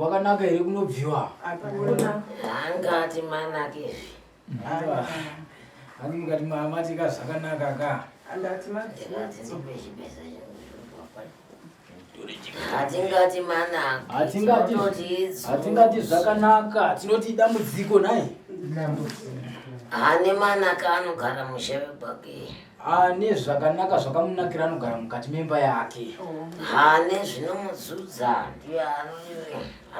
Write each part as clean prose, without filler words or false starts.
kwakanaka ere kunobviwa? Angati manake. Ani mukati maamatika zvakanaka ka. Hatingati manake. Hatingati zvakanaka, tinoti dambudziko naye. Ane manaka anogara mushawe kwake. Ane zvakanaka zvakamunakira anogara mukati memba yake. Ane zvinomudzudza ndiye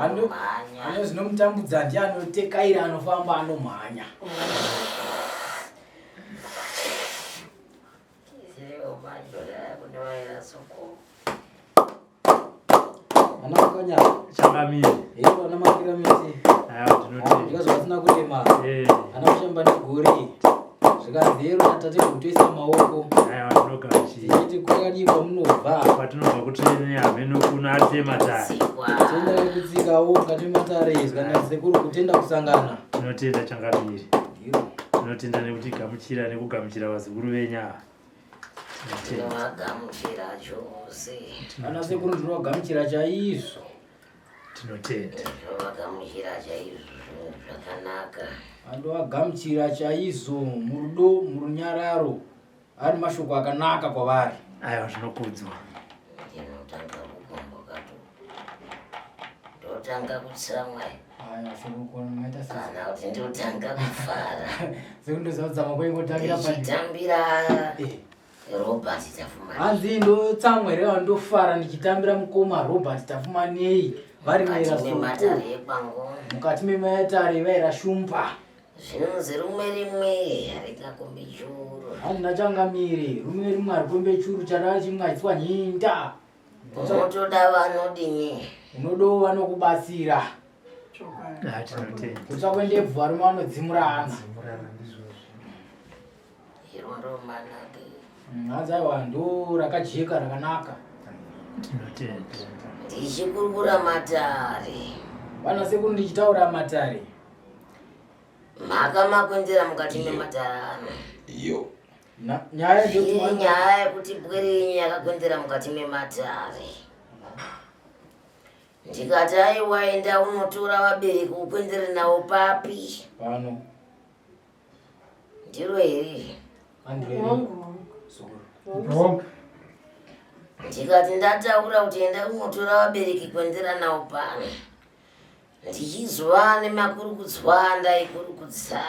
anomhanya. Ane zvinomutambudza ndiye anotekaira, anofamba anomhanya. Ana kanya changamire. Ana makira miti. Ndikazo vasina kurema. Ana kushamba negori. Zvikazero natate kutoisa maoko. Ndinogamuchira. Titi kwakadibva munobva. Patinobva kutreni hameno kuna ate matare. Tenda kutsikawo ngati matare kana sekuru kutenda kusangana. Tinotenda changamire. Tinotenda nekuti gamuchira nekugamuchira vazukuru venya. Tinowagamuchira chose. Ana sekuru ndinogamuchira chaizvo. Tinotenda. Tinowagamuchira chaizvo zvakanaka. Andowagamuchira chaizvo murudo murunyararo. Ari mashoko akanaka kwavari. Aiwa zvinokudzwa. Ndinotanga kukomboka tu. Ndotanga kutsamwa. Aya sekuru maita sasa. Kana kuti ndotanga kufara. Sekuru zaudzama kwengotangira pani. Nditambira Robert Tafuma. Hanzi ndotsamwa ere ndofara ndichitambira mukoma Robert Tafuma nei. Vari maira matare ekwangu. Mukati mematare vaira Shumba. Zvinonzi rumwe rimwe harikakombe churu. Handina changamire rumwe rimwe harikombe churu chadara chimwe achitswa nyinda. Unotoda vanodini. Unodo vanokubatsira. Tinotenda. Usakwende bvwa rumwe vanodzimurana. Iro ndo manake. Hanzi aiwa ndo rakajeka rakanaka. Tinotenda. Ndichikurukura matare. Vana sekuru ndichitaura matare. Mhaka makwenzera mukati mematare ano. Iyo. Nyaya ndekuti nyaya yekuti bwerenyi yakakwenzera mukati mematare. Ndikati aiwaenda unotora vabereki ukwenzere nawo papi. Pano. Ndiro here. Ndikati ndataura kuti enda unotora vabereki kwenzera nawo pano. Ndichizwa nemakurukudzwa ndaikurukudza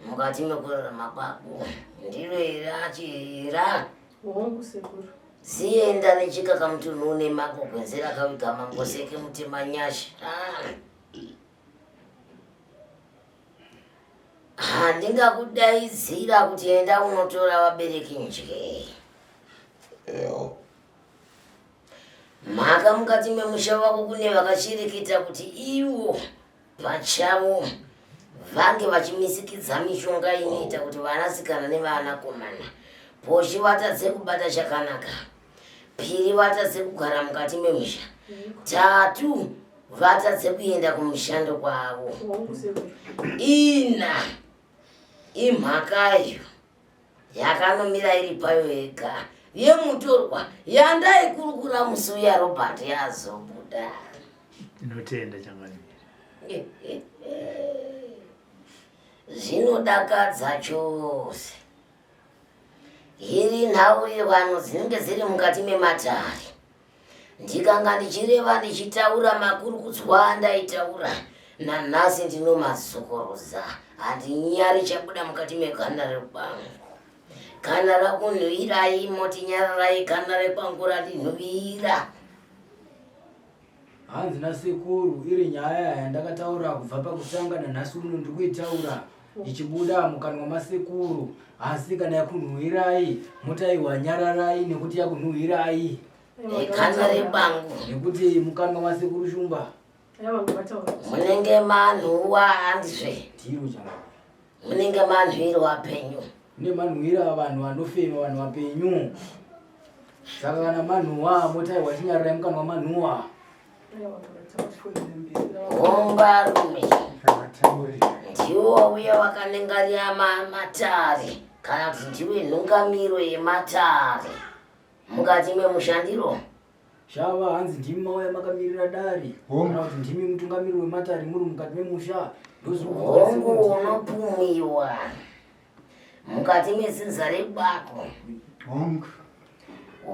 mukati mekurarama kwako. Ndiro here achihera. Zienda nechikakamutunhu nemako kwenzera kaviga mangoseke mutema nyasha. Handingakudaidzira kuti enda unotora vabereki njye. Mhaka mukati memusha wako kune vakachirikita kuti ivo pachavo vange vachimisikidza mishonga inoita kuti vanasikana nevanakomana poshe vatadze kubata chakanaka, piri vatadze kugara mukati memusha, tatu vatadze kuenda kumushando kwavo, ina imhakayo yakanomira iri payo yega yemutorwa yandaikurukura musi uya Robert yazobuda. Tinotenda changamire. Zvinodakadza chose. Iri nhaurirwano dzinenge dziri mukati mematare. Ndikanga ndichireva ndichitaura makurukudzwa ndaitaura. Nanhasi ndinomazokoroza. Handinyari chabuda mukati meganda rekwangu. Ganda rakunhuwirai moti nyararai ganda rekwangu ratinhuwira. Hanzi nasekuru iri nyaya yandakataura kubva pakutanga nanhasi uno ndikuitaura ichibuda mukanwa masekuru. Asi kana yakunhuwirai motaiwa nyararai nekuti yakunhuwirai. Ganda rekwangu nekuti mukanwa masekuru Shumba. Munenge manhuwa handizve. Tiro changa. Munenge manhuwirwa penyu. Mune manhuwira vanhu vanofema vanhu vapenyu. Saka kana manhuwa motaiwa chinyararai mukanwa manhuwa. Hombarume ndiwo uya wakanengarira matare kana kuti ndiwe nhungamiro yematare mukati memushandiro. Shava hanzi ndimi mauya makamirira dari. Kana kuti ndimi mutungamiri wematari muri mukati memusha. Hongu unopumiwa mukati mezinza rebako.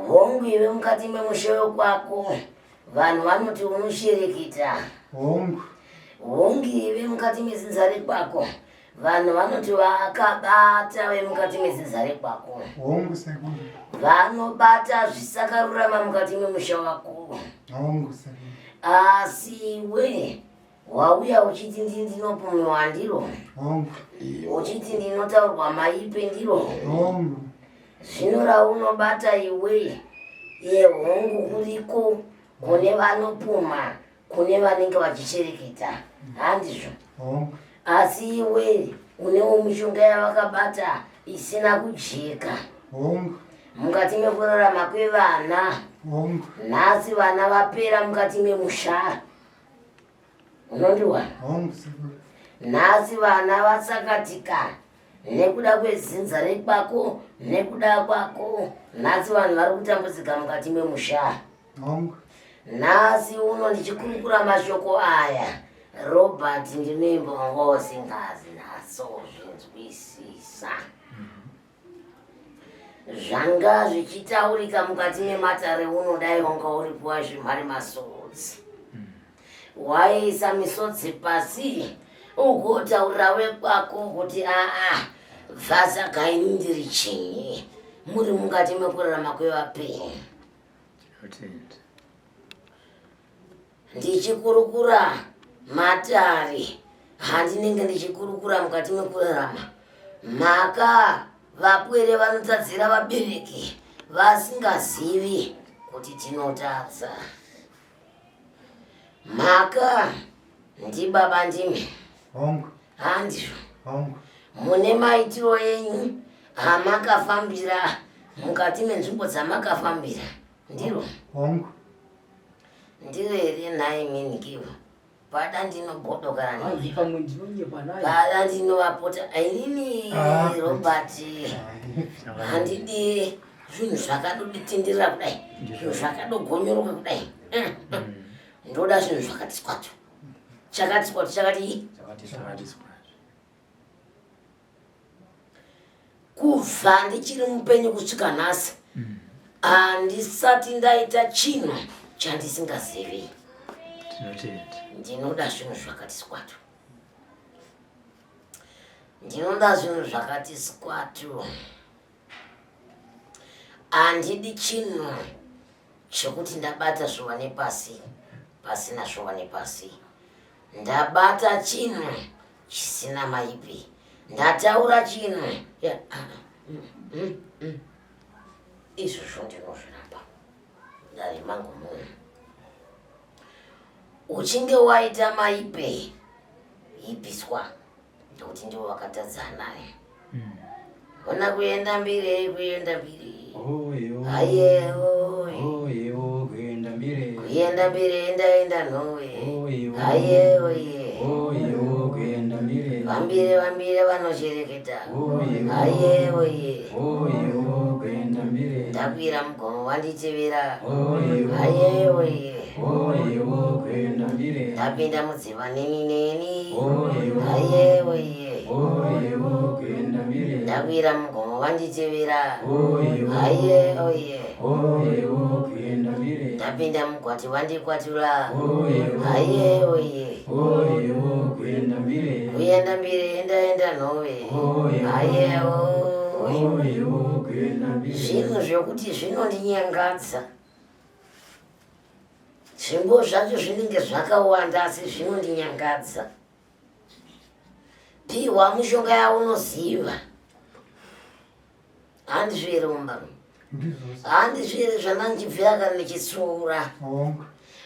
Hongu iwe mukati memusha wekwako vanhu vanoti unoshereketa. Hongu iwe mukati mezinza rekwako vanhu vanoti vakabata we mukati mezinza rekwako. Vanobata zvisakarurama mukati memusha wako. Asi we wauya uchiti ndinopumiwa ndiro. Uchiti ndinotaurwa maipe ndiro. Zvino raunobata iwe hongu kuriko kune vanopuma kune vanenge vachishereketa handizvo. Asi iwe unewo mishonga yavakabata isina kujeka mukati mekurarama kwevana. Nhasi vana vapera mukati memusha. Unondiwa? Nhasi vana vasakatika nekuda kwezinza rekwako nekuda kwako. Nhasi vanhu vari kutambudzika mukati memusha. Nhasi uno ndichikurukura mashoko aya Robert ndinoimba wanga usingazi naso zvinzwisisa. Zvanga zvichitaurika mukati mematare unodai wanga uripuwa zvimari masodzi. Waisa misodzi pasi ugotaurira wekwako kuti vhasagaini ndiri chinyi muri mukati mekurarama kwevapenyu. Ndichikurukura matari handinenge ndichikurukura mukati mekurarama. Maka vapwere vanotadzira vabereki vasingazivi kuti tinotadza. Maka ndibaba ndimi handizvo. Mune maitiro enyu amakafambira mukati menzvimbo dzamakafambira ndiro. Ndiro here nhaye minikiva pada ndinobhodokana pada ndinovapota inini Robert handidi zvinhu zvakadoditenderera kudai zvinhu zvakadogonyoroka kudai. Ndoda zvinhu zvakati squat. Chakati squat chakati kubva ndichiri mupenyu kusvika nhasi handisati ndaita chinhu chandisingazivi. Ndinoda zvinhu zvakati squat. Ndinoda zvinhu zvakati squat. Handidi chinhu chekuti ndabata zviwane pasi pasina zviwane pasi. Ndabata chinhu chisina maipi. Ndataura chinhu izvozvo ndinozviramba dari mangu munhu. Uchinge waita maipe ipiswa ndokuti ndiwo wakatadzana naye. Ona kuenda mbiri kuenda mbiri. Aye kuenda mbiri. Kuenda mbiri enda nowe. Aye kuenda mbiri. Vambire vanoshereketa. Aye kuenda mbiri. Ndakwira mugomo wanditevera. Aye kuenda mbiri. Ndapinda mudziva neni. Aye kuenda mbiri. Ndakwira mugomo wanditevera. Aye kuenda mbiri. Ndapinda mugwati wandikwatura. Aye kuenda mbiri. Kuenda mbiri enda nowe. Aye kuenda mbiri. Zvinhu zvokuti zvinondinyangadza. Zvimbo zvacho zvinenge zvakawanda asi zvinondinyangadza. Pihwa mishonga yaunoziva. Handizvere umbaru. Handizvere zvanandichibvira kana ndichitsura.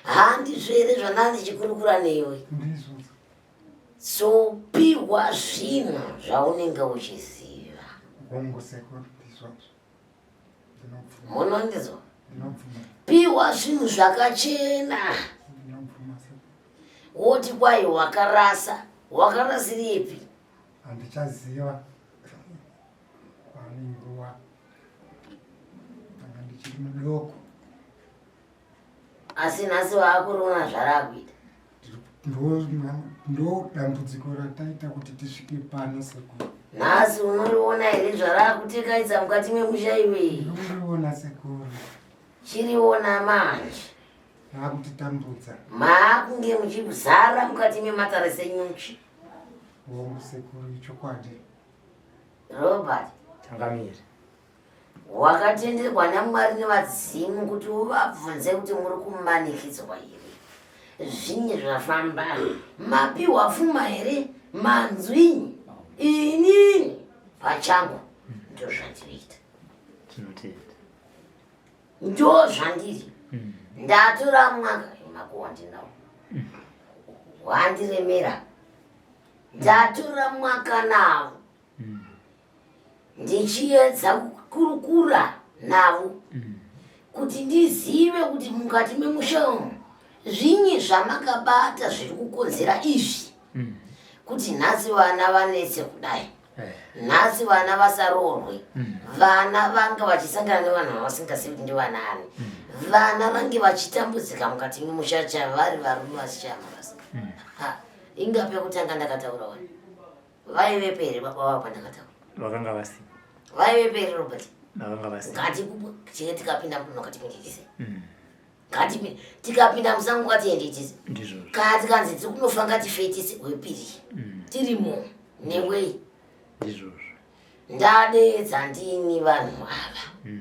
Handizvere zvanandichikurukura newe. So pihwa zvinhu zvaunenge uchiziva. Munondizwa? Pihwa zvinhu zvakachena. Woti kwai wakarasa. Wakarasiripi? Handichaziva panenguva anga ndichiri mudoko Asi nhasi waakurona zvarakuita. Ndo dambudziko rataita kuti tisvike pano Sekuru. Nhasi unoriona here zvarakutika mukati memusha iweyi? Ndoriona Sekuru. Chiriona manje. Rakutitambudza. Maakunge muchizara mukati mematare senyuchi. Hongu Sekuru, ichokwadi. Robert. Changamire. Wakatenderwa naMwari nevadzimu kuti uvabvunze kuti muri kumanikidzwa here. Zvinyi zvafamba? Mapiwa pfuma here? Manzwinyi? Inini pachangu ndo zvandinoita. Tinotenda. Ndo zvandiri. Ndatora mwaka makuwa ndinawo. Wandiremera. Ndatora mwaka nawo. Ndichiedza kukurukura navo kuti ndizive kuti mukati memusha umu zvinyi zvamakabata zviri kukonzera izvi. Kuti nhasi vana vanetse kudai, nhasi vana vasaroorwe, vana vange vachisangana nevanhu vavasingazivi kuti ndivanani, vana vange vachitambudzika mukati memusha chavari varume vasichaamabasa. Ingape kutanga ndakataura wani vaive pere baba vavo pandakataura Vakanga vasi. vaive pere Robert. Vakanga vasi. Ngati chine tikapinda muno ngatiendetise. Ngati tikapinda musango ngatiendetise. Ndizvo. Kati kanzi tikunofa ngatifetise wepiri. Tirimo NeMweya. Ndizvo. Ndadedza ndini vanhu ava.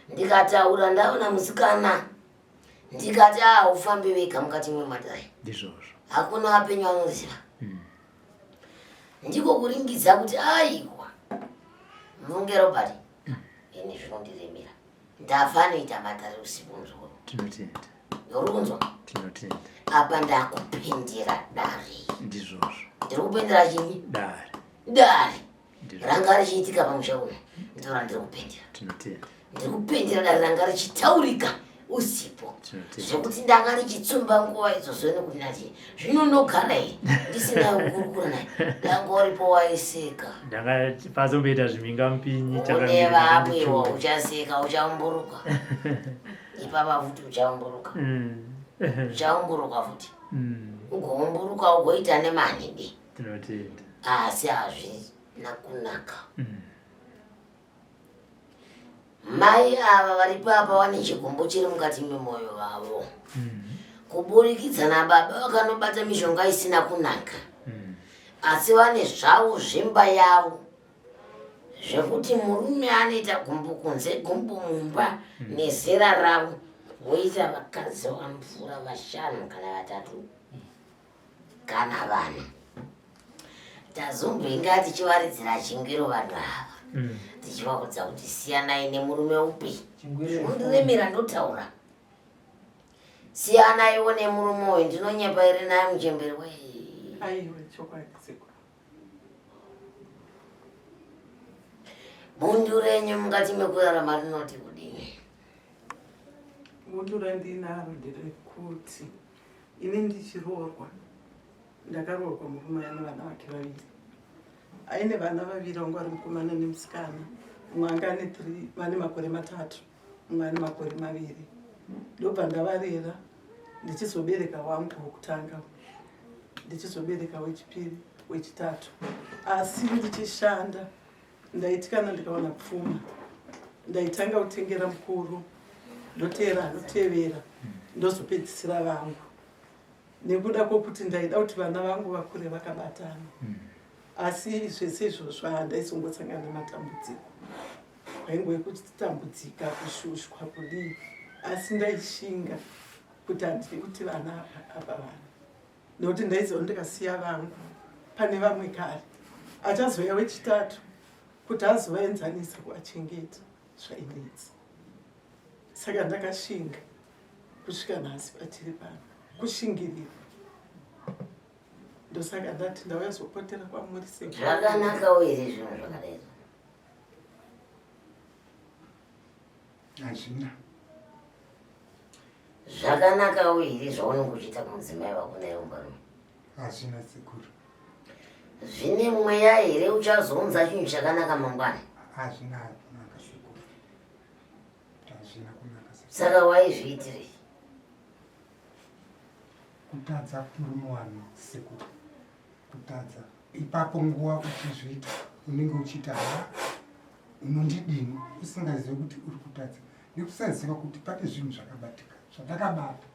Ndikataura ndaona musikana. Ndikati ufambe wega mukati mematare. Ndizvo. Hakuna wapenyu anoziva. Ndiko kuringidza kuti aiwa. Munge Robert. Ini zvinondiremera. Ndafanoita matare usiku nzoro. Tinotenda. Yorunzwa. Tinotenda. Apa ndakupendera dare. Ndizvo. Ndiri kupendera chinyi? Dare. Dare. Ndizvo. Ranga richiitika pamusha uno. Ndora ndiri kupendera. Tinotenda. Ndiri kupendera dare ranga richitaurika usipo. Zvekuti ndanga richitsumba nguva izvozvo nekuti ndati zvinonogara here ndisina kukurukura naye. Ndangoripo waiseka. Ndanga pazomboita zvimhinga mupinyi Une vapwewa uchaseka uchamburuka. Ipapa futi uchamburuka. Uchamburuka futi. Ugomburuka ugoita nemanhidi. Tinotenda. Asi hazvina kunaka. Mai ava vari papa vane chigumbu chiri mukati memwoyo wavo. Kuburikidza nababa vakanobata mishonga isina kunaka. Asi vane zvavo zvemba yavo. Zvekuti murume anoita gumbu kunze gumbu mumba nezera ravo. Voita vakadzi vanopfuura 5 kana 3 kana 4. Tazombinga tichivaridzira chingwiro vanhu ava. Tichivaudza kuti siyanai nemurume upi. Mundiremera ndotaura. Siyanaiwo nemurume uyu ndinonyepa iri naye muchemberi wei. Aiwe chokwadi Sekuru. Bundu renyu mukati mekurarama rinoti kudini? Bundu randinaro nderekuti ini ndichiroorwa ndakaroorwa murume ane vana vake 2. Aine vana 2 vanga vari mukomana nemusikana. Mumwe anga ane 3 vane makore 3, mumwe ane makore 2. Ndobva ndavarera ndichizobereka wangu wokutanga, ndichizobereka wechipiri, wechitatu. Asi ndichishanda ndaitikana ndikawana pfuma. Ndaitanga kutengera mukuru, ndotevera ndotevera ndozopedzisira vangu. Nekuda kwokuti ndaida kuti vana vangu vakure vakabatana. Asi zvese izvozvo handaisongosangana nematambudziko. Kwaingove kutambudzika, kushushwa, kudii. Asi ndaishinga kuti handidi kuti vana apa vana. Nokuti ndaiziva ndikasiya vangu pane vamwe kare. Achazouya wechitatu kuti azovaenzanisa kuvachengeta zvainetsa. Saka ndakashinga kusvika nhasi patiri pano. Kushingirira. Ndosaka ndati ndauya zopotera kwamuri Sekuru. Zvakanaka here zvinhu zvakadai. Hazvina. Zvakanaka here zvaunenge uchiita kumudzimai wako naye umbano. Hazvina Sekuru. Zvine mweya here uchazounza chinhu chakanaka mangwana. Hazvina kunaka Sekuru. Hazvina kunaka Sekuru. Saka waizviitirei? kutadza kuri muwanhu sekuru kutadza ipapo nguva kuti zviita unenge uchiita unondidini usingazivi kuti uri kutadza nekusaziva kuti pane zvinhu zvakabatika zvatakabata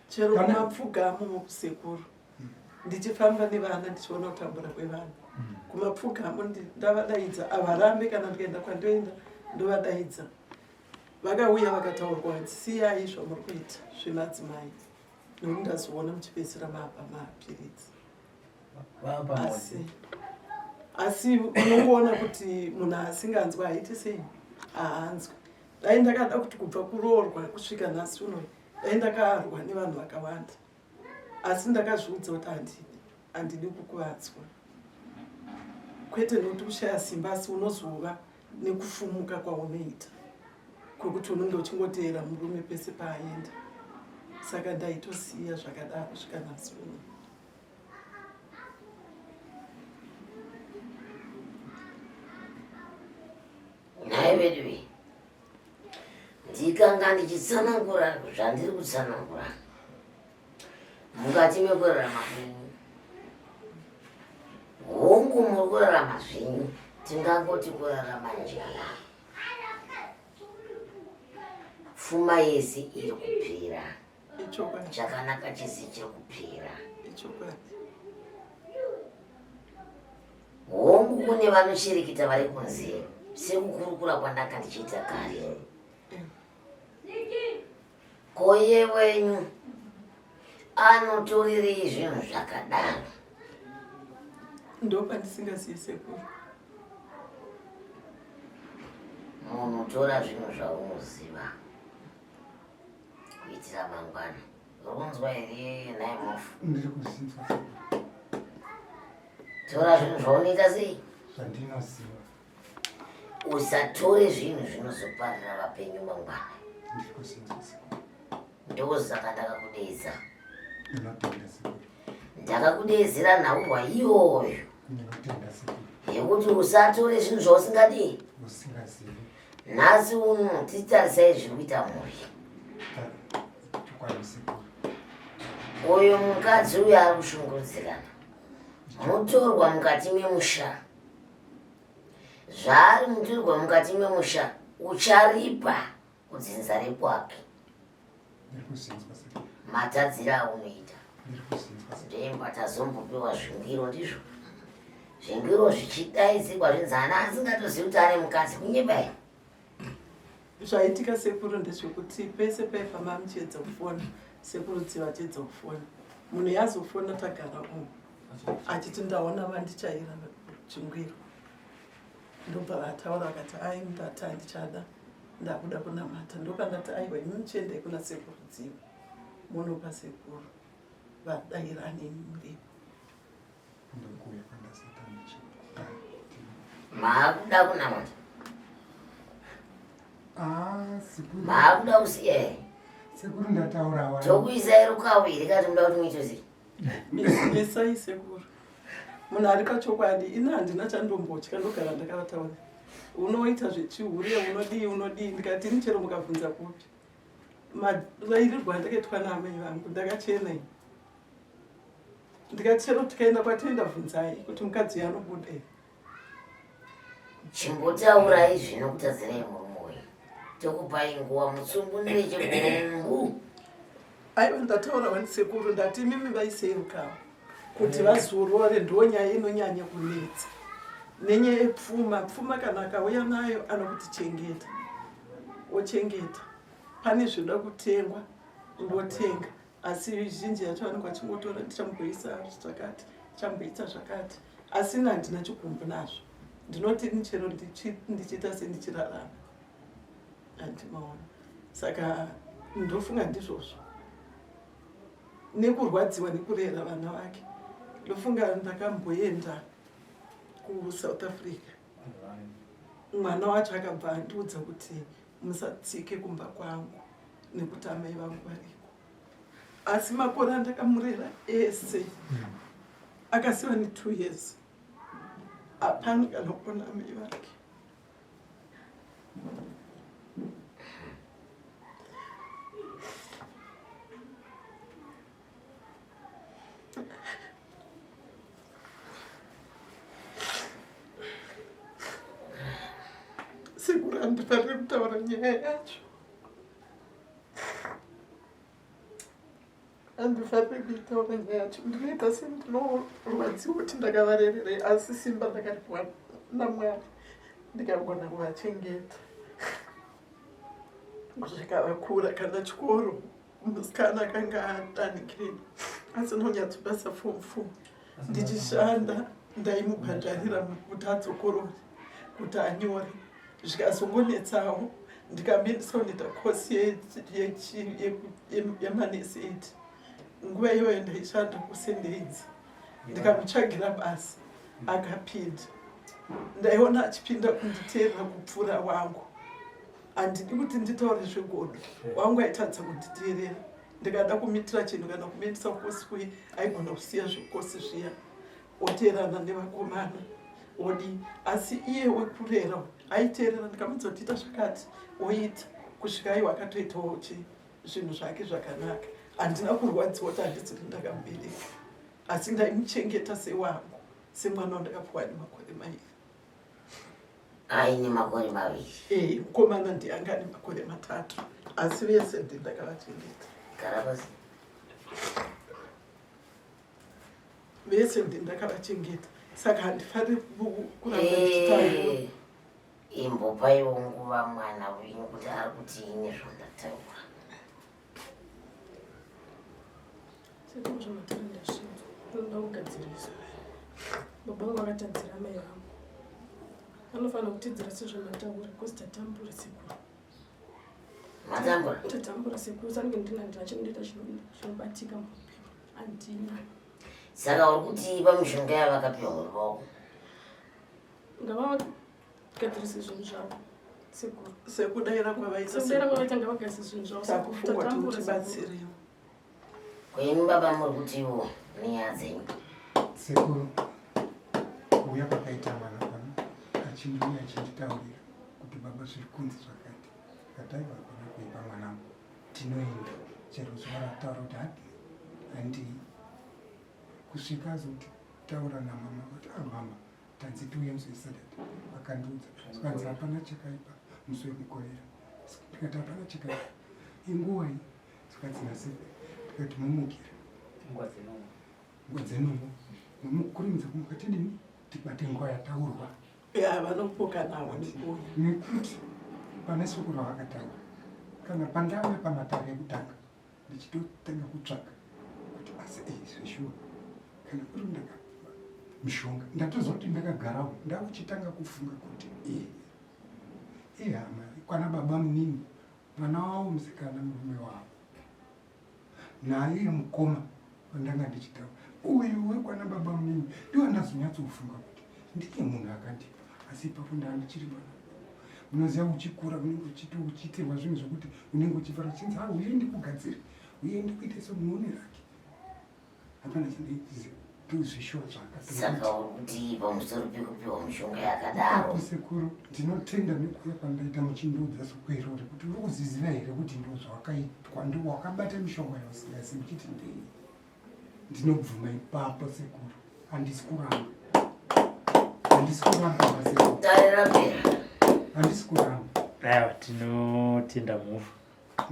chero kumapfugamo mukusekuru ndichifamba nevana ndichiona kutambura kwevana kumapfugamo ndavadaidza avarambe kana ndikaenda kwandoenda ndovadaidza vakauya vakataurwa siyai zvamuri kuita zvemadzimai nokuti ndazoona muchipedzisira mapa mapiritsi asi unongoona kuti munhu asinganzwa haiti sei haanzwi dai ndakada kuti kubva kuroorwa kusvika nhasi unoyi dai ndakarwa nevanhu vakawanda asi ndakazviudza kuti handidi kukuvadzwa kwete nokuti kushaya simba asi unozova nekufumuka kwaunoita kwekuti unenge uchingoteera murume pese paaenda saka ndaitosiya zvakadaro kusvika nhasi uno nhai vedu ndikanga ndichitsanangura zvandiri kutsanangura mukati mekurarama kwenyu hongu muri kurarama zvenyu tingangoti kurarama njira pfuma yese iri kupera chakanaka chese chiri kupera hongu kune vanoshereketa vari kunze sekukurukura kwandanga ndichiita kare koye wenyu anotorirei zvinhu zvakadaro ndopandisingazivi sekuru munotora zvinhu zvaunoziva kuitira mangwana runzwa here naimofu ndiri kuzinzwa tora zvinhu zvaunoita sei zvandinoziva usatore zvinhu zvinozoparira vapenyu mangwana ndiri kuzinzwa sekuru ndosaka ndakakudedza ndinotenda sekuru ndakakudedzera nhaurwa iyoyo ndinotenda sekuru yekuti usatore zvinhu zvausingadii usingazivi nhasi uno titarisai zviri kuita mhuri chokwadi sekuru uyu mukadzi uyu ari kushungurudzikana mutorwa mukati memusha zvaari mutorwa mukati memusha ucharipa kudzinza rekwake ndiri kuzinzwa sekuru matadzira aunoita ndiri kuzinzwa sekuru ndemba tazombopiwa zvingiro ndizvo zvingiro zvichidaidzirwa zvinzana asingatozivi kuti ane mukadzi kunyebai zvaitika sekuru ndezvekuti pese paifamba muchiedza kufona sekuru dzivachiedza kufona munhu yazofona tagara umu achiti ndaona vandichaira chingwiro ndobva vataura vakati ai ndati handichada ndakuda kunamata ndopandati aiwa imi muchiendai kuna sekuru dziva munopa sekuru vadairani muripo ndokuya kwandasatanichi maakuda kunamata sekuru maakuda kusiya here sekuru ndataurawa tokuisai rukawiri kati muda kuti muitozii mesai sekuru munhu ari pachokwadi ina handina chandombotya ndogara ndakavataura unoita zvechihure unodii ndikati ini chero mukabvunza kupi mavairirwa ndakaitwa naamai vangu ndakachenai ndikati chero tikaenda kwatienda bvunzai kuti mukadzi yanobudei chimbotaurai zvino kutadzirai murume uyu tokupai nguva mutsumbunire chegumbu aiwa ndataura vandisekuru ndati imimi vaiseirukawa kuti vazorore ndonyaya inonyanya kunetsa nenyaya yepfuma pfuma kana akauya nayo anokuti chengeta ochengeta pane zvoda kutengwa undotenga asi zhinji yacho vanenge vachingotora ndichamboisa zvakati chamboita zvakati asi ina handina chigumbu nazvo ndinoti nichero ndichiita sendichirarama handimaona saka ndofunga ndizvozvo nekurwadziwa nekurera vana vake ndofunga ndakamboenda kuSouth Africa mwana wacho akabva andiudza kuti musatsike kumba kwangu nekuti amai vangu variko asi makore andakamurera ese akasiwa ne2 years hapana kana kuona amai vake kutaura nyaya yacho. Handifaniri kuitaura nyaya yacho. Ndinoita sendinorubadziwa kuti ndakavarererei, asi simba ndakaripiwa naMwari ndikagona kuvachengeta kusvika vakura. Kana chikoro musikana akanga atanikirei, asi ndonyatsobasa form 4 ndichishanda ndaimubhadharira kuti adzokorore kuti anyore. Zvikazongonetsawo ndikamboendisaonita kosi yemanesi 8. Nguva iyoyo ndaishanda kusendenzi, ndikamutsvagira basa akapinda. Ndaiona achipinda kunditeerera kupfuura wangu. Handidi kuti nditaure zvegodo, wangu aitadza kunditeerera. Ndikada kumitira chinhu kana kumiendesa kosi kui aigona kusiya zvekosi zviya oteerana nevakomana odi. Asi iye wekurera aiteerera. Ndikamuudza kuti ita zvakati oita, kusvika iwo akatoitawo zvinhu zvake zvakanaka. Handina kurwadziwa kuti handisiri ndakamubereka, asi ndaimuchengeta sewangu, semwana wandakapiwa nemakore 2. Aine makore 2. Mukomana ndianga ane makore 3, asi vese ndindakavachengeta. Karabasi. Vese ndindakavachengeta, saka handifaniri kuramba ndichitaura. Imbopaiwo nguva mwana wenyu kuti ari kuti ine zvandataura. Sekuru zvamatara ndashinzwa, ndoda kugadzirisa. Baba vangu vakatadzira mai vangu. Vanofanira kutidzira sezvamataura, kozi tatambura Sekuru. Matambura? Tatambura Sekuru, sange ndinachinoita chinobatika muupenyu. Handina. Saka uri kuti pamishonga yavakapiwa muruoko? Ngavagadzirisa zvinhu zvavo, Sekuru. Sekudaira kwavaita ngavagadzirisa zvinhu zvavo. takufungwa kuti tibatsire. Kwenyu baba muri kutiwo nyaya dzenyu? Sekuru uya pakaita mwana pano achindiuya achinditaurira kuti baba zviri kunzi zvakati. Kataiva kona kuipa mwanangu, tinoenda chero zuva rataura kuti handi kusvika azoti taura namama kuti mama tanzi tiuye musi wesadati. Vakandiudza zvanzi hapana chakaipa musi wekukorera. Tikati hapana chakaipa inguva iyi. Zvikanzi tikati mumukira nguva dzenungu mukurimidza kumuka tidini tibate nguva yataurwa. Vanopoka nawo nekuuya nekuti pane Sekuru ravakataura kana pandave pamatare ekutanga ndichitotanga kutsvaka kuti asi zveshuwa kana kuri ndaka mishonga ndatozoti ndakagarawo ndakuchitanga kufunga kuti hama kwana baba munini mwana wavo musikana murume wavo naye mukoma wandanga ndichitaura uyu wekwana baba munini ndiwo ndazonyatsofunga kuti ndiye munhu akandipa. Asi ipapo ndandichiri mwana. Unoziva uchikura unenge uchiitirwa zvinhu zvokuti unenge uchifara chinzi uyendi kugadzira uyendi kuita semuone rake. Hapana zvishwa zvakati. Saka uri kuti pamusoro pekupiwa mishonga yakadaro. Sekuru ndinotenda nekuuya kwandaita muchindiudza sekwerori kuti uri kuziziva here kuti ndo zvawakaitwa ndo wakabata mishonga yausingasi muchiti ndei. Ndinobvuma ipapo Sekuru. Handisi kuramba. Aiwa, tinotenda mufu,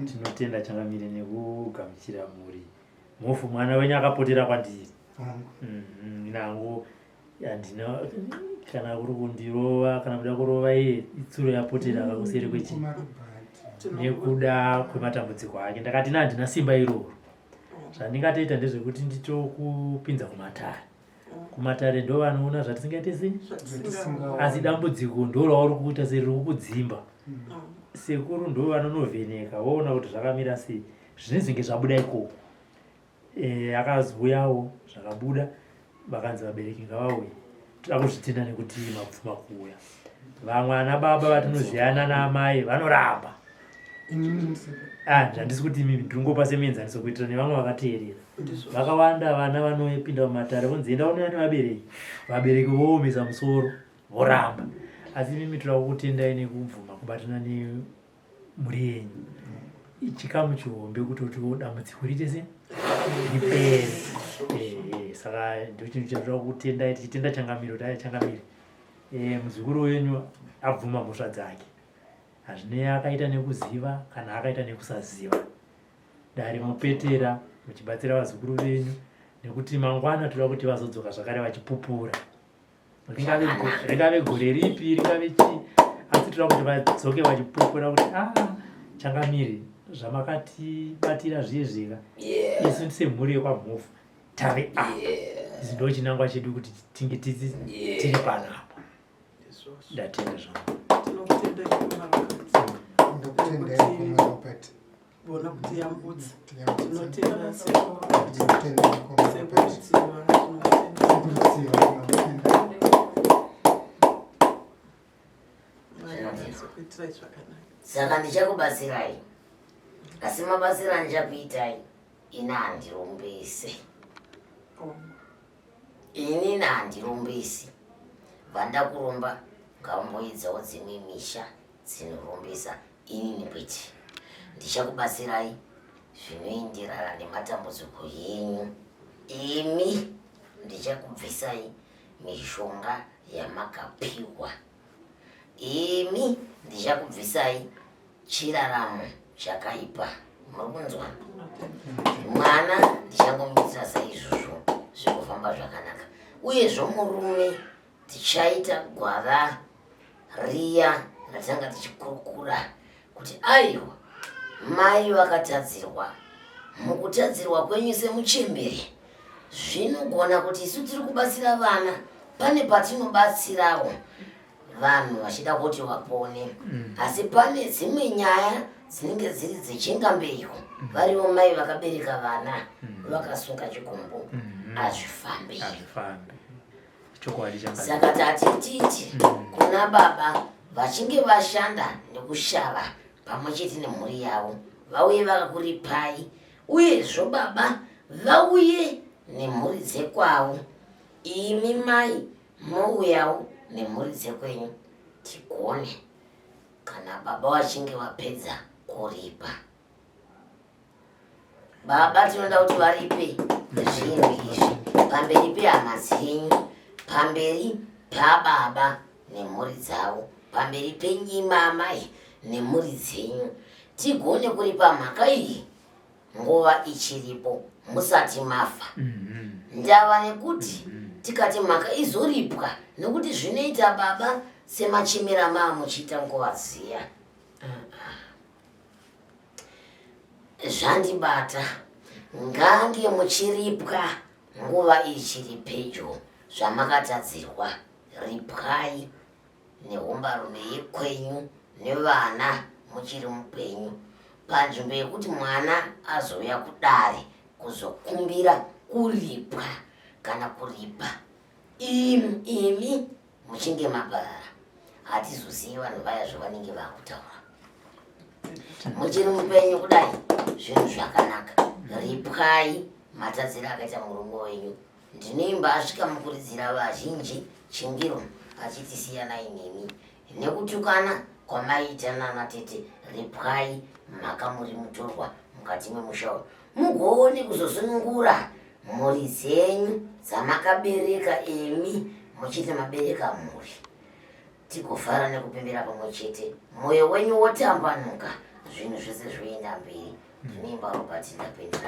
tinotenda changamire nekugamuchira muri mufu. Mwana wenyu akapotera kwandiri nangu handina kana kuri kundirova kana kuda kurova iye itsuro yapotera kakuseri kwechii nekuda kwematambudziko ake. Ndakati handina simba iroro. Zvandingatoita ndezvekuti nditokupinza kumatare ndo vanoona zvatisingaite sei, asi dambudziko ndo rauri kuita seriri kukudzimba. Sekuru ndo vanonovheneka voona kuti zvakamira sei, zvine zvinge zvabuda ikoko. Akazoyawo zvakabuda, vakanzi vabereki ngavauye. Toda kuzvitenda nekuti mapfuma kuuya. Vamwe ana baba vatinoziyana naamai vanoramba. Handisi kuti mimi ndiringopa semenzaniso kuitira nevamwe vakateerera. Vakawanda vana vanopinda mumatare vonzi enda unoona nevabereki. Vabereki voomesa musoro voramba. Asi mimi toda kukutendai nekubvuma kubatana nemhuri yenyu. Chikamu chihombe kutoti dambudziko riite sei ripere. Saka ndochinhu chatinoda kukutendai tichitenda changamiro. Muzukuru wenyu abvuma mhosva dzake. hazvinei akaita nekuziva kana akaita nekusaziva. Dari mupetera muchibatsira vazukuru venyu nekuti mangwana toda kuti vazodzoka zvakare vachipupura. Ringave gore ripi ringave chii, asi toda kuti vadzoke vachipupura kuti Changamire zvamakatibatira zviye isu semhuri yekwamhofu tave apa. Izvi ndo chinangwa chedu kuti tinge tiri panapo. Ndatenda zvangu. Bona kuti yambudza. Saka ndichakubatsirai, asi mabasira andichakuitai ini handirumbisi. Ini handirumbisi. Vandakurumba ngamboidzawo dzimwe misha dzinorumbisa. Ini kwete ndichakubatsirai zvinoenderana nematambudziko yenyu. Imi ndichakubvisai mishonga yamakapiwa. Imi ndichakubvisai chiraramo chakaipa. Murikunzwa? Mwana ndichangomuitira saizvozvo zvikufamba zvakanaka. Uyezvo murume tichaita gwara riya ratanga tichikurukura kuti aiwa mai vakatadzirwa. Mukutadzirwa kwenyu semuchembere zvinogona kuti isu tiri kubatsira vana pane patinobatsirawo vanhu vachida kuti vapone, asi pane dzimwe nyaya dzinenge dziri dzechingambeiko. Varivo mai vakabereka vana vakasunga chikumbu, hazvifambi. Saka tatititi kuna baba vachinge vashanda nekushava pamwe chete nemhuri yavo vauye vakakuripai, uyezvo baba vauye nemhuri dzekwavo. Imi mai mouyawo nemhuri dzekwenyu tigone kana baba vachinge vapedza kuripa. Baba tinoda kuti varipe zvinhu izvi pamberi pehama dzenyu, pamberi pababa nemhuri dzavo, pamberi penyima amai nemhuri dzenyu. Tigone kuripa mhaka iyi nguva ichiripo musati mafa. Ndava nekuti tikati mhaka izoripwa nekuti zvinoita baba semachimira maamuchiita nguva dziya. Zvandibata ngange muchiripwa nguva ichiri pedyo zvamakatadzirwa. Ripwai nehombarume yekwenyu nevana muchiri mupenyu, panzvimbo yekuti mwana azouya kudare kuzokumbira kuripwa kana kuripa. Imi muchinge mabarara hatizozivi vanhu vaya zvavanenge vakutaura. Muchiri mupenyu kudai zvinhu zvakanaka. Ripwai matadziro akaita murume wenyu. Ndinoimba asvika mukuridzira vazhinji chingiro achiti siyanai nemi nekutukana kwamaita nana tete. Ripwai mhaka muri mutorwa mukati memusha mugone kuzosunungura mhuri dzenyu dzamakabereka. Emi muchiti mabereka mhuri, tigofara nekupembera pamwe chete, mwoyo wenyu wotambanuka, zvinhu zvese zvoenda mberi. Ndinoimba robati ndapenda.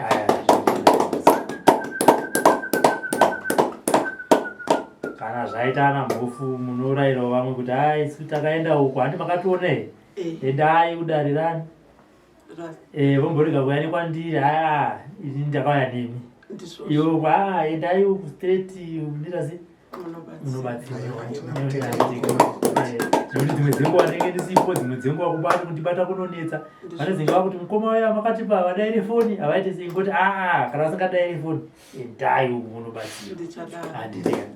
Kana zvaita ana mhofu munorayirawo vamwe kuti isu takaenda uko handi makationa here, endai udarirani. Vomborega kuyani kwandiri, ini ndakauya nemi. Iwo endai uku straight undirase unobatsira. Nekuti dzimwe dzenguva ndenge ndisipo, dzimwe dzenguva kubata kundibata kunonetsa. Vane dzingava kuti mukoma waya makatipa vadaire foni, havaite sei ngoti kana vasingadaire foni endai uku munobatsira. Handideka.